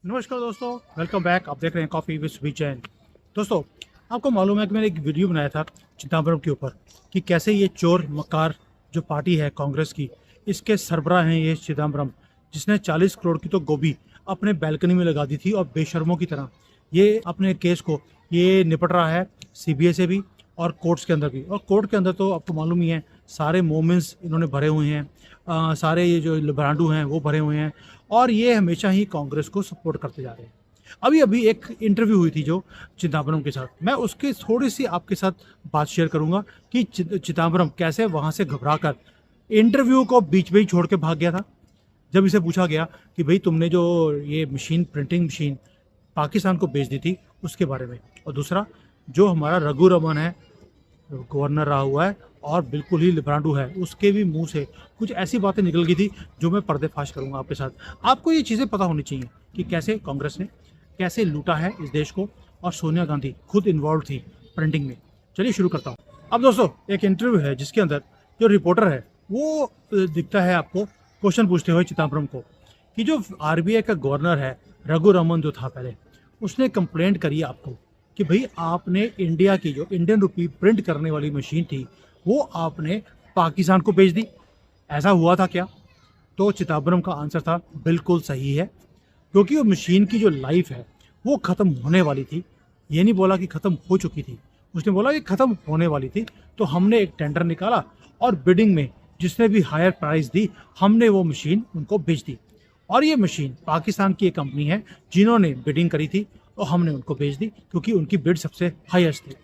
नमस्कार दोस्तों, welcome back. आप देख रहे हैं कॉफ़ी विद सुबीर जैन। दोस्तों, आपको मालूम है कि मैंने एक वीडियो बनाया था चिदम्बरम के ऊपर कि कैसे ये चोर मकार जो पार्टी है कांग्रेस की, इसके सरबराह हैं ये चिदम्बरम, जिसने 40 करोड़ की तो गोभी अपने बैल्कनी में लगा दी थी और बेशर्मों की तरह ये अपने केस को ये निपट रहा है सीबीआई से भी और कोर्ट्स के अंदर भी। और कोर्ट के अंदर तो आपको मालूम ही है, सारे मोमेंट्स इन्होंने भरे हुए हैं, सारे ये जो लिब्रांडू हैं वो भरे हुए हैं और ये हमेशा ही कांग्रेस को सपोर्ट करते जा रहे हैं। अभी अभी एक इंटरव्यू हुई थी जो चिदम्बरम के साथ, मैं उसके थोड़ी सी आपके साथ बात शेयर करूंगा कि चिदम्बरम कैसे वहां से घबराकर इंटरव्यू को बीच में ही छोड़ के भाग गया था। जब इसे पूछा गया कि भाई तुमने जो ये मशीन, प्रिंटिंग मशीन पाकिस्तान को बेच दी थी उसके बारे में, और दूसरा जो हमारा रघु रमन है, गवर्नर रहा हुआ है और बिल्कुल ही लिब्रांडू है, उसके भी मुंह से कुछ ऐसी बातें निकल गई थी जो मैं पर्देफाश करूंगा आपके साथ। आपको ये चीज़ें पता होनी चाहिए कि कैसे कांग्रेस ने कैसे लूटा है इस देश को, और सोनिया गांधी खुद इन्वॉल्व थी प्रिंटिंग में। चलिए शुरू करता हूँ। अब दोस्तों, एक इंटरव्यू है जिसके अंदर जो रिपोर्टर है वो दिखता है आपको क्वेश्चन पूछते हुए चिदम्बरम को कि जो आरबीआई का गवर्नर है रघु रमन जो था पहले, उसने कंप्लेंट करी आपको कि भाई आपने इंडिया की जो इंडियन रुपी प्रिंट करने वाली मशीन थी वो आपने पाकिस्तान को बेच दी, ऐसा हुआ था क्या? तो चिदम्बरम का आंसर था बिल्कुल सही है, क्योंकि वो मशीन की जो लाइफ है वो ख़त्म होने वाली थी। ये नहीं बोला कि ख़त्म हो चुकी थी, उसने बोला कि ख़त्म होने वाली थी। तो हमने एक टेंडर निकाला और बिडिंग में जिसने भी हायर प्राइस दी हमने वो मशीन उनको बेच दी। और ये मशीन पाकिस्तान की एक कंपनी है जिन्होंने बिडिंग करी थी और हमने उनको बेच दी क्योंकि उनकी बिड सबसे हाईएस्ट थी।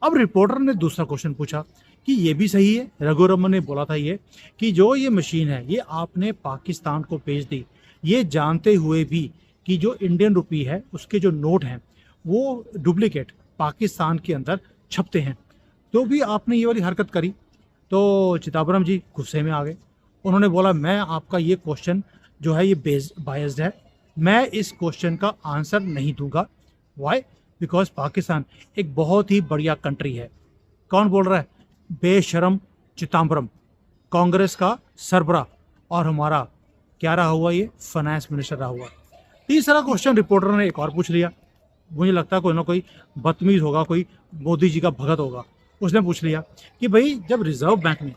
अब रिपोर्टर ने दूसरा क्वेश्चन पूछा कि ये भी सही है, रघु रमन ने बोला था ये कि जो ये मशीन है ये आपने पाकिस्तान को बेच दी, ये जानते हुए भी कि जो इंडियन रुपी है उसके जो नोट हैं वो डुप्लीकेट पाकिस्तान के अंदर छपते हैं, तो भी आपने ये वाली हरकत करी। तो चिदम्बरम जी गुस्से में आ गए। उन्होंने बोला मैं आपका ये क्वेश्चन जो है ये बायस्ड है, मैं इस क्वेश्चन का आंसर नहीं दूंगा। वाई? बिकॉज पाकिस्तान एक बहुत ही बढ़िया कंट्री है। कौन बोल रहा है? बेशरम चिदम्बरम, कांग्रेस का सरबराह, और हमारा क्या रहा हुआ, ये फाइनेंस मिनिस्टर रहा हुआ। तीसरा क्वेश्चन रिपोर्टर ने एक और पूछ लिया। मुझे लगता है कोई ना कोई बदतमीज होगा, कोई मोदी जी का भगत होगा। उसने पूछ लिया कि भाई जब रिजर्व बैंक ने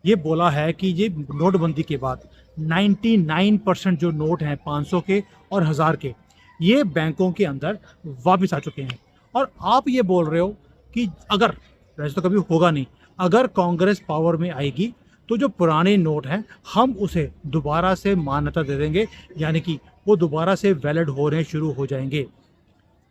ये बोला है कि ये नोटबंदी के बाद 99% जो नोट हैं 500 के और 1000 के ये बैंकों के अंदर वापस आ चुके हैं, और आप ये बोल रहे हो कि अगर, वैसे तो कभी होगा नहीं, अगर कांग्रेस पावर में आएगी तो जो पुराने नोट हैं हम उसे दोबारा से मान्यता दे देंगे, यानी कि वो दोबारा से वैलिड होने शुरू हो जाएंगे।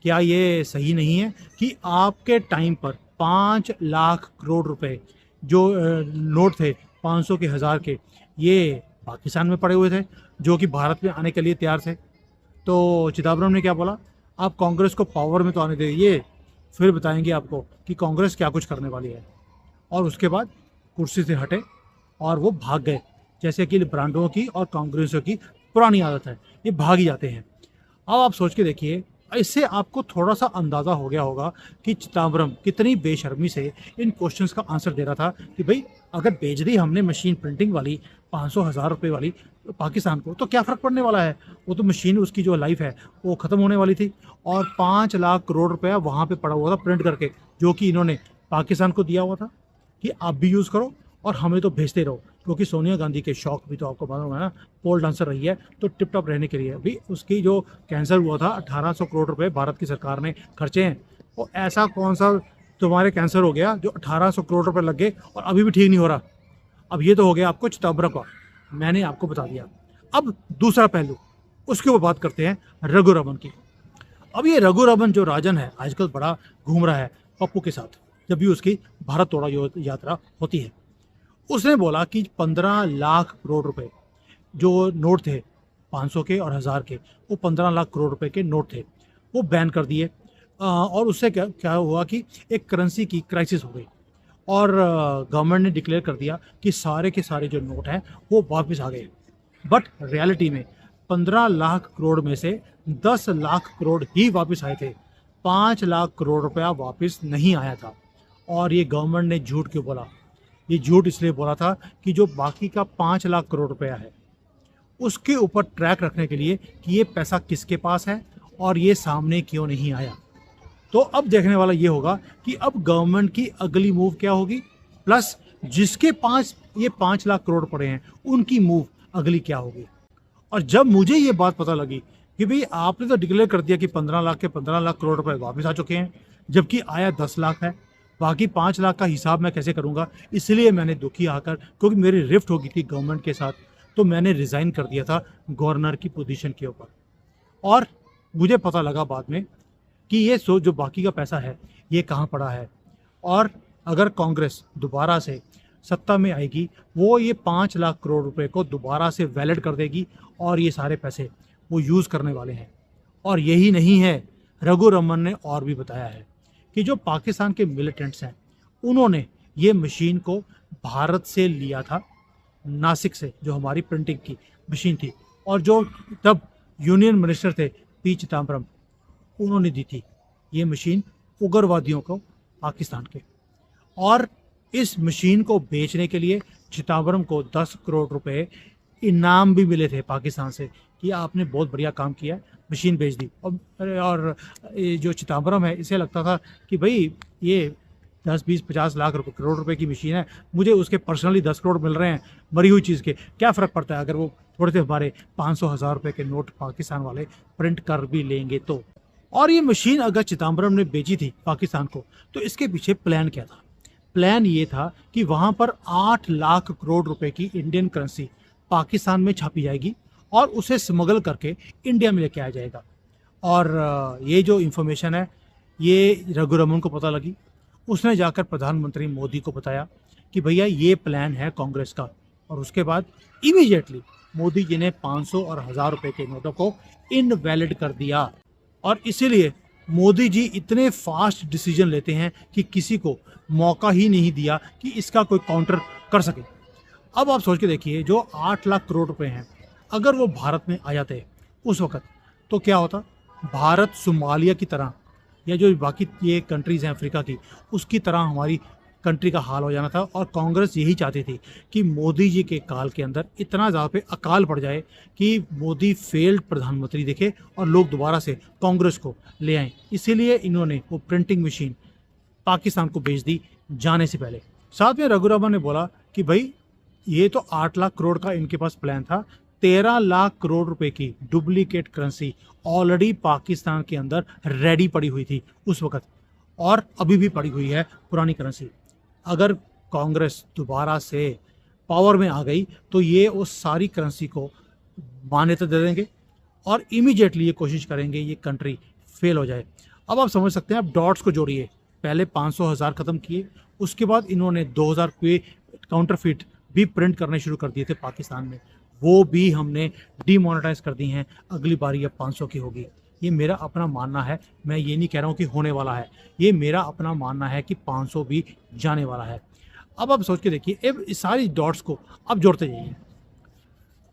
क्या ये सही नहीं है कि आपके टाइम पर 5 लाख करोड़ रुपए जो नोट थे 500 के, 1000 के, ये पाकिस्तान में पड़े हुए थे जो कि भारत में आने के लिए तैयार थे? तो चिदम्बरम ने क्या बोला, आप कांग्रेस को पावर में तो आने दीजिए, फिर बताएंगे आपको कि कांग्रेस क्या कुछ करने वाली है। और उसके बाद कुर्सी से हटे और वो भाग गए, जैसे कि ब्रांडों की और कांग्रेसों की पुरानी आदत है, ये भाग ही जाते हैं। अब आप सोच के देखिए, इससे आपको थोड़ा सा अंदाज़ा हो गया होगा कि चिदम्बरम कितनी बेशर्मी से इन क्वेश्चंस का आंसर दे रहा था कि भाई अगर बेच दी हमने मशीन प्रिंटिंग वाली 500-1000 रुपये वाली पाकिस्तान को तो क्या फ़र्क पड़ने वाला है, वो तो मशीन, उसकी जो लाइफ है वो ख़त्म होने वाली थी। और 5 लाख करोड़ रुपया वहाँ पे पड़ा हुआ था प्रिंट करके, जो कि इन्होंने पाकिस्तान को दिया हुआ था कि आप भी यूज़ करो और हमें तो भेजते रहो, क्योंकि सोनिया गांधी के शौक भी तो आपको मालूम है ना, पोल डांसर रही है, तो टिप टॉप रहने के लिए अभी उसकी जो कैंसर हुआ था 1800 करोड़ रुपए भारत की सरकार ने खर्चे हैं। और ऐसा कौन सा तुम्हारे कैंसर हो गया जो 1800 करोड़ रुपए लग गए और अभी भी ठीक नहीं हो रहा? अब ये तो हो गया आपको चिदम्बरम का, मैंने आपको बता दिया। अब दूसरा पहलू, उसके ऊपर बात करते हैं रघु रमन की। अब ये रघु रमन जो राजन है आजकल बड़ा घूम रहा है पप्पू के साथ, जब भी उसकी भारत तोड़ा यात्रा होती है। उसने बोला कि 15 लाख करोड़ रुपए जो नोट थे 500 के और 1000 के, वो 15 लाख करोड़ रुपए के नोट थे, वो बैन कर दिए। और उससे क्या क्या हुआ कि एक करेंसी की क्राइसिस हो गई और गवर्नमेंट ने डिक्लेयर कर दिया कि सारे के सारे जो नोट हैं वो वापस आ गए। बट रियलिटी में 15 लाख करोड़ में से 10 लाख करोड़ ही वापस आए थे, 5 लाख करोड़ रुपया वापस नहीं आया था। और ये गवर्नमेंट ने झूठ क्यों बोला? ये झूठ इसलिए बोला था कि जो बाकी का 5 लाख करोड़ रुपया है उसके ऊपर ट्रैक रखने के लिए कि ये पैसा किसके पास है और ये सामने क्यों नहीं आया। तो अब देखने वाला ये होगा कि अब गवर्नमेंट की अगली मूव क्या होगी, प्लस जिसके पास ये 5 लाख करोड़ पड़े हैं उनकी मूव अगली क्या होगी। और जब मुझे ये बात पता लगी कि भाई आपने तो डिक्लेयर कर दिया कि 15 लाख के 15 लाख करोड़ रुपए वापस आ चुके हैं, जबकि आया 10 लाख है, बाकी 5 लाख का हिसाब मैं कैसे करूंगा। इसलिए मैंने दुखी आकर, क्योंकि मेरी रिफ्ट हो गई थी गवर्नमेंट के साथ, तो मैंने रिजाइन कर दिया था गवर्नर की पोजीशन के ऊपर। और मुझे पता लगा बाद में कि ये जो बाकी का पैसा है ये कहाँ पड़ा है, और अगर कांग्रेस दोबारा से सत्ता में आएगी वो ये 5 लाख करोड़ रुपए को दोबारा से वैलिड कर देगी और ये सारे पैसे वो यूज़ करने वाले हैं। और यही नहीं है, रघु रमन ने और भी बताया है कि जो पाकिस्तान के मिलिटेंट्स हैं उन्होंने ये मशीन को भारत से लिया था, नासिक से, जो हमारी प्रिंटिंग की मशीन थी, और जो तब यूनियन मिनिस्टर थे पी चिदम्बरम, उन्होंने दी थी ये मशीन उग्रवादियों को पाकिस्तान के। और इस मशीन को बेचने के लिए चिदम्बरम को 10 करोड़ रुपए इनाम भी मिले थे पाकिस्तान से कि आपने बहुत बढ़िया काम किया, मशीन बेच दी। और ये जो चिदम्बरम है इसे लगता था कि भाई ये 10-20-50 लाख रुपए करोड़ रुपए की मशीन है, मुझे उसके पर्सनली 10 करोड़ मिल रहे हैं मरी हुई चीज़ के, क्या फ़र्क पड़ता है अगर वो थोड़े से हमारे 500,000 रुपए के नोट पाकिस्तान वाले प्रिंट कर भी लेंगे तो। और ये मशीन अगर चिदम्बरम ने बेची थी पाकिस्तान को, तो इसके पीछे प्लान क्या था। प्लान ये था कि वहाँ पर 8 लाख करोड़ रुपए की इंडियन करेंसी पाकिस्तान में छापी जाएगी और उसे स्मगल करके इंडिया में लेके आया जाएगा। और ये जो इन्फॉर्मेशन है ये रघु रमन को पता लगी, उसने जाकर प्रधानमंत्री मोदी को बताया कि भैया ये प्लान है कांग्रेस का। और उसके बाद इमीडिएटली मोदी जी ने 500 और 1000 रुपए के नोटों को इनवैलिड कर दिया। और इसीलिए मोदी जी इतने फास्ट डिसीजन लेते हैं कि किसी को मौका ही नहीं दिया कि इसका कोई काउंटर कर सके। अब आप सोच के देखिए, जो 8 लाख करोड़ रुपए हैं अगर वो भारत में आ जाते उस वक्त, तो क्या होता। भारत सोमालिया की तरह या जो बाकी ये कंट्रीज़ हैं अफ्रीका की, उसकी तरह हमारी कंट्री का हाल हो जाना था। और कांग्रेस यही चाहती थी कि मोदी जी के काल के अंदर इतना ज़्यादा पे अकाल पड़ जाए कि मोदी फेल्ड प्रधानमंत्री दिखे और लोग दोबारा से कांग्रेस को ले आएँ। इसीलिए इन्होंने वो प्रिंटिंग मशीन पाकिस्तान को बेच दी जाने से पहले। साथ में रघु रमन ने बोला कि भाई ये तो 8 लाख करोड़ का इनके पास प्लान था, 13 लाख करोड़ रुपए की डुप्लीकेट करेंसी ऑलरेडी पाकिस्तान के अंदर रेडी पड़ी हुई थी उस वक्त, और अभी भी पड़ी हुई है पुरानी करेंसी। अगर कांग्रेस दोबारा से पावर में आ गई तो ये उस सारी करेंसी को मान्यता दे देंगे और इमीडिएटली ये कोशिश करेंगे ये कंट्री फेल हो जाए। अब आप समझ सकते हैं, आप डॉट्स को जोड़िए। पहले 500,000 ख़त्म किए, उसके बाद इन्होंने 2000 पे काउंटरफिट भी प्रिंट करने शुरू कर दिए थे पाकिस्तान में, वो भी हमने डीमोनेटाइज कर दी हैं। अगली बारी अब 500 की होगी। ये मेरा अपना मानना है, मैं ये नहीं कह रहा हूँ कि होने वाला है, ये मेरा अपना मानना है कि 500 भी जाने वाला है। अब आप सोच के देखिए, अब इस सारी डॉट्स को अब जोड़ते जाइए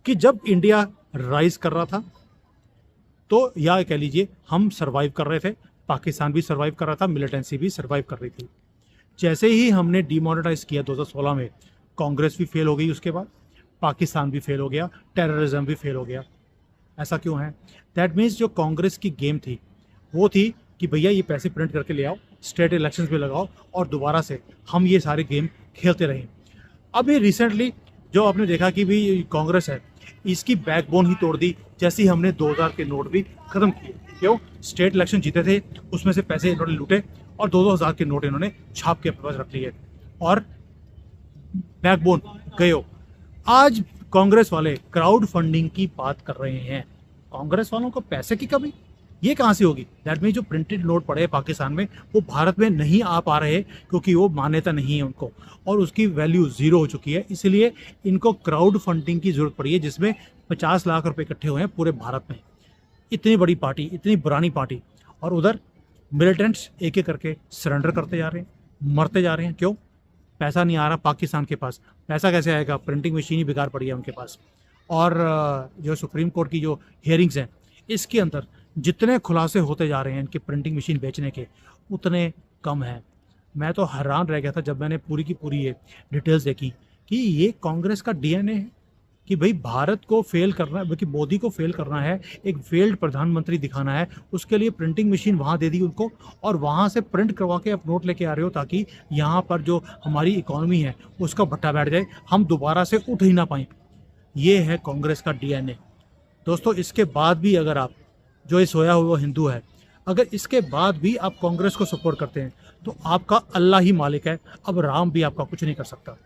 कि जब इंडिया राइज कर रहा था तो या कह लीजिए हम सर्वाइव कर रहे थे, पाकिस्तान भी सर्वाइव कर रहा था, मिलिटेंसी भी सर्वाइव कर रही थी। जैसे ही हमने डीमोनेटाइज किया 2016 में, कांग्रेस भी फेल हो गई, उसके बाद पाकिस्तान भी फेल हो गया, टेररिज्म भी फेल हो गया। ऐसा क्यों है? दैट मीन्स जो कांग्रेस की गेम थी वो थी कि भैया ये पैसे प्रिंट करके ले आओ, स्टेट इलेक्शंस में लगाओ और दोबारा से हम ये सारे गेम खेलते रहें। अभी रिसेंटली जो आपने देखा कि भी कांग्रेस है, इसकी बैकबोन ही तोड़ दी जैसे ही हमने 2000 के नोट भी खत्म किए। क्यों? स्टेट इलेक्शन जीते थे, उसमें से पैसे इन्होंने लूटे और 2000 के नोट इन्होंने छाप के अपने पास रख लिए और बैकबोन गयो। आज कांग्रेस वाले क्राउड फंडिंग की बात कर रहे हैं। कांग्रेस वालों को पैसे की कमी ये कहाँ से होगी? दैट मीन जो प्रिंटेड नोट पड़े हैं पाकिस्तान में वो भारत में नहीं आ पा रहे क्योंकि वो मान्यता नहीं है उनको और उसकी वैल्यू ज़ीरो हो चुकी है। इसलिए इनको क्राउड फंडिंग की ज़रूरत पड़ी है जिसमें 50 लाख रुपए इकट्ठे हुए हैं पूरे भारत में। इतनी बड़ी पार्टी, इतनी पुरानी पार्टी, और उधर मिलिटेंट्स एक एक करके सरेंडर करते जा रहे हैं, मरते जा रहे हैं। क्यों? पैसा नहीं आ रहा पाकिस्तान के पास। पैसा कैसे आएगा? प्रिंटिंग मशीन ही बेकार पड़ी है उनके पास। और जो सुप्रीम कोर्ट की जो हियरिंग्स हैं इसके अंदर जितने खुलासे होते जा रहे हैं इनके प्रिंटिंग मशीन बेचने के, उतने कम हैं। मैं तो हैरान रह गया था जब मैंने पूरी की पूरी ये डिटेल्स देखी कि ये कांग्रेस का डीएनए है। कि भाई भारत को फेल करना है, बल्कि मोदी को फेल करना है, एक फेल्ड प्रधानमंत्री दिखाना है, उसके लिए प्रिंटिंग मशीन वहाँ दे दी उनको और वहाँ से प्रिंट करवा के आप नोट लेके आ रहे हो ताकि यहाँ पर जो हमारी इकोनॉमी है उसका भट्टा बैठ जाए, हम दोबारा से उठ ही ना पाएँ। ये है कांग्रेस का डीएनए। दोस्तों इसके बाद भी अगर आप, जो ये सोया हुआ हिंदू है, अगर इसके बाद भी आप कांग्रेस को सपोर्ट करते हैं तो आपका अल्लाह ही मालिक है, अब राम भी आपका कुछ नहीं कर सकता।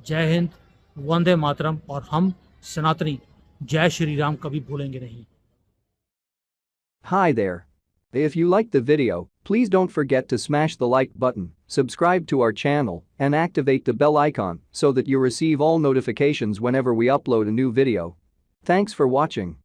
जय हिंद, वंदे मातरम, और हम सनातनी जय श्री राम कभी भूलेंगे नहीं। Hi there. If you liked the video, please don't forget to smash the like button, subscribe to our channel, and activate the bell icon so that you receive all notifications whenever we upload a new video. Thanks for watching.